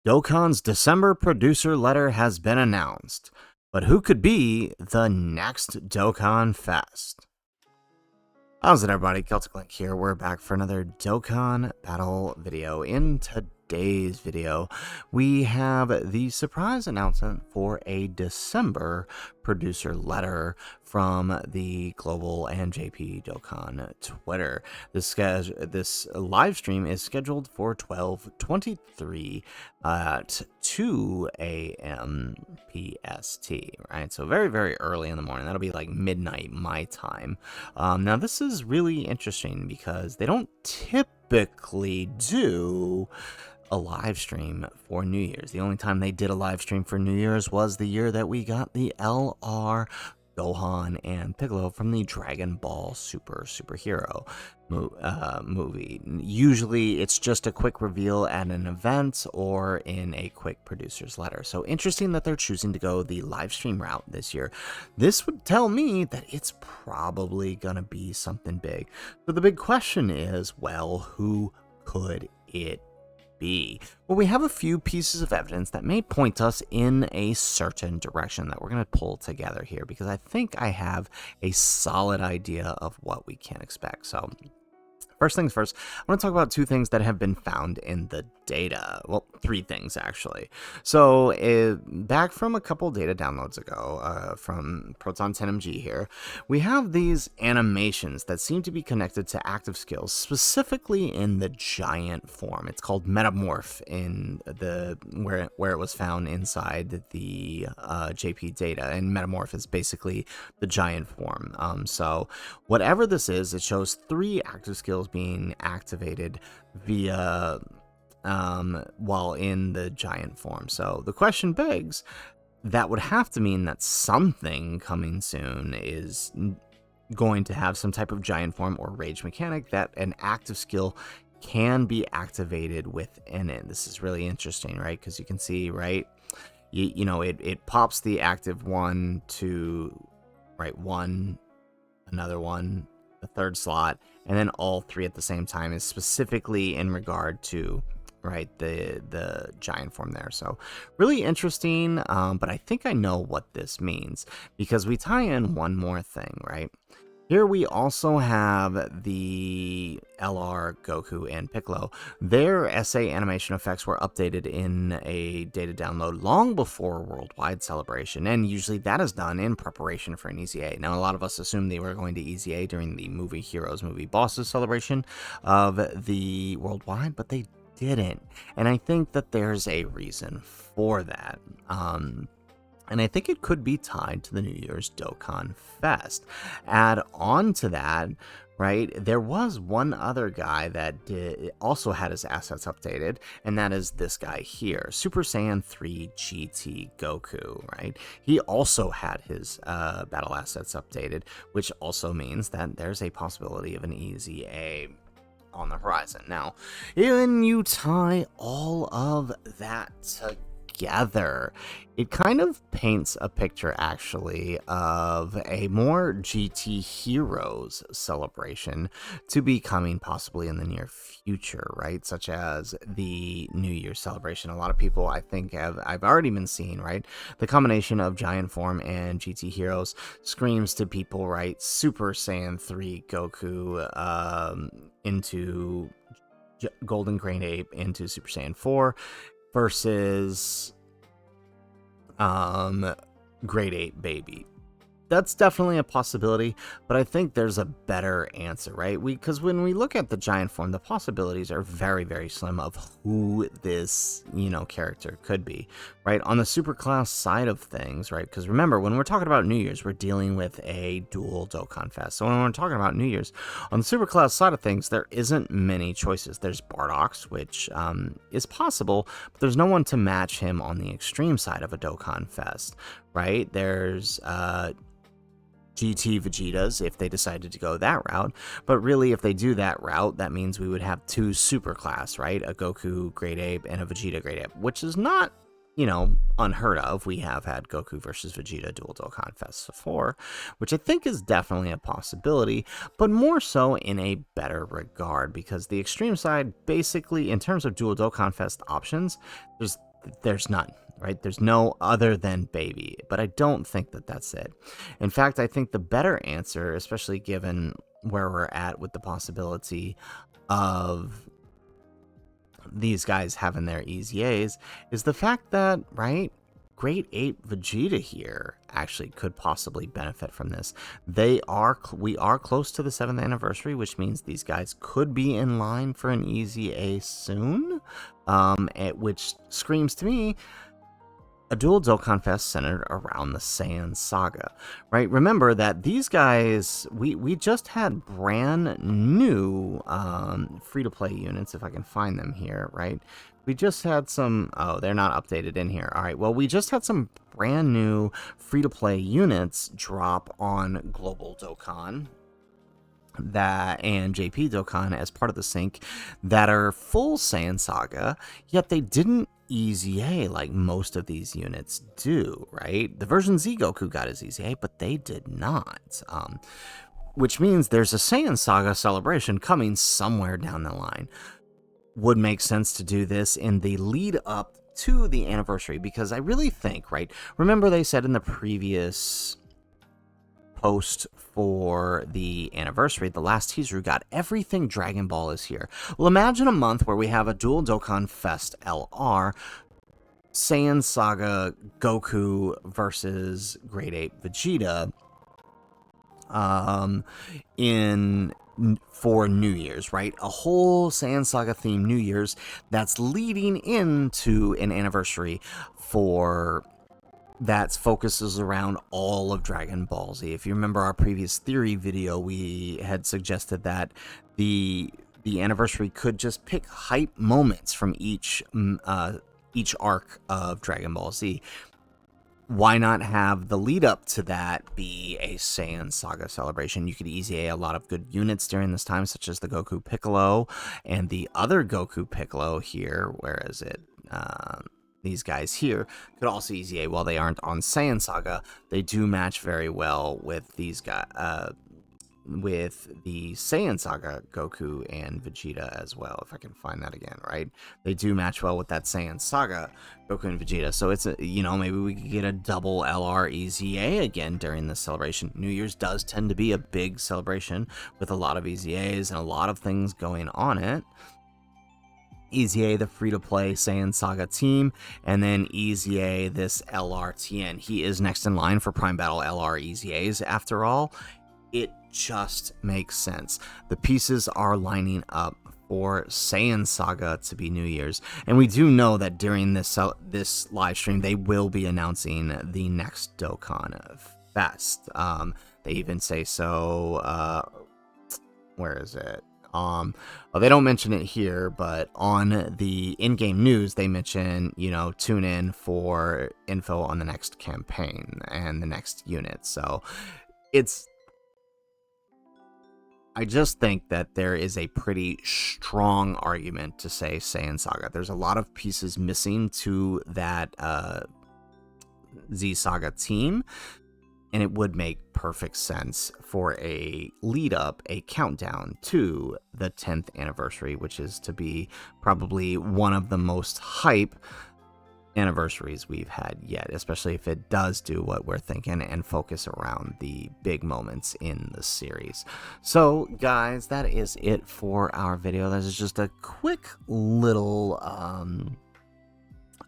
Dokkan's December producer letter has been announced, but who could be the next Dokkan Fest? How's it, everybody? Celtic Link here. We're back for another Dokkan battle video. In today's video, we have the surprise announcement for a December producer letter from the Global and JP Dokkan Twitter. This live stream is scheduled for 12:23 at 2 a.m. PST, right? So very, very early in the morning. That'll be like midnight my time. Now, this is really interesting because they don't typically do a live stream for New Year's. The only time they did a live stream for New Year's was the year that we got the LR, Gohan, and Piccolo from the Dragon Ball Superhero movie. Usually it's just a quick reveal at an event or in a quick producer's letter. So interesting that they're choosing to go the live stream route this year. This would tell me that it's probably gonna be something big. So the big question is, well, who could it be? Well, we have a few pieces of evidence that may point us in a certain direction that we're going to pull together here, because I think I have a solid idea of what we can expect. So first things first, I want to talk about two things that have been found in the data. Well, three things, actually. So back from a couple data downloads ago, from Proton 10MG here, we have these animations that seem to be connected to active skills, specifically in the giant form. It's called Metamorph in the where it was found inside the JP data, and Metamorph is basically the giant form. So whatever this is, it shows 3 active skills being activated via while in the giant form. So the question begs, that would have to mean that something coming soon is going to have some type of giant form or rage mechanic that an active skill can be activated within it. This is really interesting, right? Because you can see, right, you know, it pops the active one to, right, one, another one, the third slot, and then all 3 at the same time is specifically in regard to, right, the giant form there. So really interesting, but I think I know what this means, because we tie in one more thing, right? Here we also have the LR, Goku, and Piccolo. Their SA animation effects were updated in a data download long before Worldwide Celebration, and usually that is done in preparation for an EZA. Now, a lot of us assumed they were going to EZA during the Movie Heroes Movie Bosses celebration of the Worldwide, but they didn't. And I think that there's a reason for that. And I think it could be tied to the New Year's Dokkan Fest. Add on to that, right, there was one other guy that also had his assets updated, and that is this guy here, Super Saiyan 3 GT Goku, right? He also had his battle assets updated, which also means that there's a possibility of an EZA on the horizon. Now, when you tie all of that together, it kind of paints a picture, actually, of a more GT Heroes celebration to be coming possibly in the near future, right? Such as the New Year's celebration. A lot of people, I think, I've already been seeing, right? The combination of Giant Form and GT Heroes screams to people, right? Super Saiyan 3 Goku into Golden Grade Ape into Super Saiyan 4 versus Grade 8 Baby. That's definitely a possibility, but I think there's a better answer, right? Because when we look at the giant form, the possibilities are very, very slim of who this, you know, character could be, right? On the superclass side of things, right? Because remember, when we're talking about New Year's, we're dealing with a dual Dokkan Fest. So when we're talking about New Year's, on the superclass side of things, there isn't many choices. There's Bardock's, which is possible, but there's no one to match him on the extreme side of a Dokkan Fest, right? There's GT Vegetas if they decided to go that route, but really if they do that route, that means we would have 2 superclass, right? A Goku Grade Ape and a Vegeta Grade Ape, which is not, you know, unheard of. We have had Goku versus Vegeta dual Dokkan Fest before, which I think is definitely a possibility, but more so in a better regard, because the extreme side, basically, in terms of dual Dokkan Fest options, there's there's none, right? There's no other than baby, but I don't think that that's it. In fact, I think the better answer, especially given where we're at with the possibility of these guys having their easy A's, is the fact that, right, Great Ape Vegeta here actually could possibly benefit from this. We are close to the 7th anniversary, which means these guys could be in line for an easy A soon, which screams to me a dual Dokkan Fest centered around the Saiyan Saga, right? Remember that these guys, we just had brand new free-to-play units, if I can find them here, right? We just had some, oh, they're not updated in here. All right, well, we just had some brand new free-to-play units drop on Global Dokkan and JP Dokkan as part of the sync that are full Saiyan Saga, yet they didn't Easy A like most of these units do, right? The version Z Goku got his Easy A, but they did not. Which means there's a Saiyan Saga celebration coming somewhere down the line. Would make sense to do this in the lead up to the anniversary, because I really think, right? Remember they said in the previous post for the anniversary, the last teaser got everything Dragon Ball is here. Well, imagine a month where we have a dual Dokkan Fest LR, Saiyan Saga Goku versus Great Ape Vegeta for New Year's, right? A whole Saiyan Saga themed New Year's that's leading into an anniversary that focuses around all of Dragon Ball Z. If you remember our previous theory video, we had suggested that the anniversary could just pick hype moments from each arc of Dragon Ball Z. Why not have the lead up to that be a Saiyan Saga celebration? You could easy a lot of good units during this time, such as the Goku Piccolo and the other Goku Piccolo here. Where is it? These guys here could also easy A while they aren't on Saiyan Saga. They do match very well with these guys, with the Saiyan Saga Goku and Vegeta as well, if I can find that again, right? They do match well with that Saiyan Saga Goku and Vegeta. So it's maybe we could get a double LR Easy A again during this celebration. New Year's does tend to be a big celebration with a lot of Easy A's and a lot of things going on it. Easy A, the free-to-play Saiyan Saga team, and then Easy A, this LRTN. He is next in line for Prime Battle LR Easy A's after all. It just makes sense. The pieces are lining up for Saiyan Saga to be New Year's, and we do know that during this live stream, they will be announcing the next Dokkan Fest. They even say so, where is it? They don't mention it here, but on the in-game news, they mention, tune in for info on the next campaign and the next unit. So I just think that there is a pretty strong argument to say Saiyan Saga. There's a lot of pieces missing to that Z Saga team, and it would make perfect sense for a lead up, a countdown to the 10th anniversary, which is to be probably one of the most hype anniversaries we've had yet, especially if it does do what we're thinking and focus around the big moments in the series. So guys, that is it for our video. This is just a quick little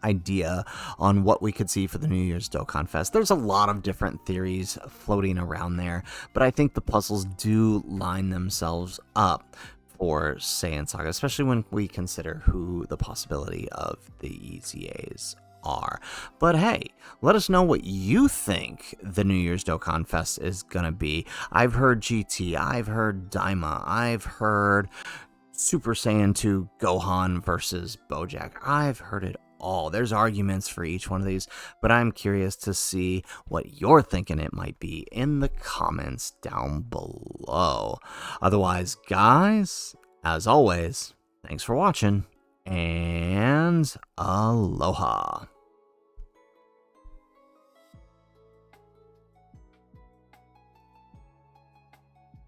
idea on what we could see for the New Year's Dokkan Fest. There's a lot of different theories floating around there, but I think the puzzles do line themselves up for Saiyan Saga, especially when we consider who the possibility of the EZAs are. But hey, let us know what you think the New Year's Dokkan Fest is gonna be. I've heard GT, I've heard Daima, I've heard Super Saiyan 2 Gohan versus Bojack. I've heard it all. There's arguments for each one of these, but I'm curious to see what you're thinking it might be in the comments down below. Otherwise, guys, as always, thanks for watching, and aloha.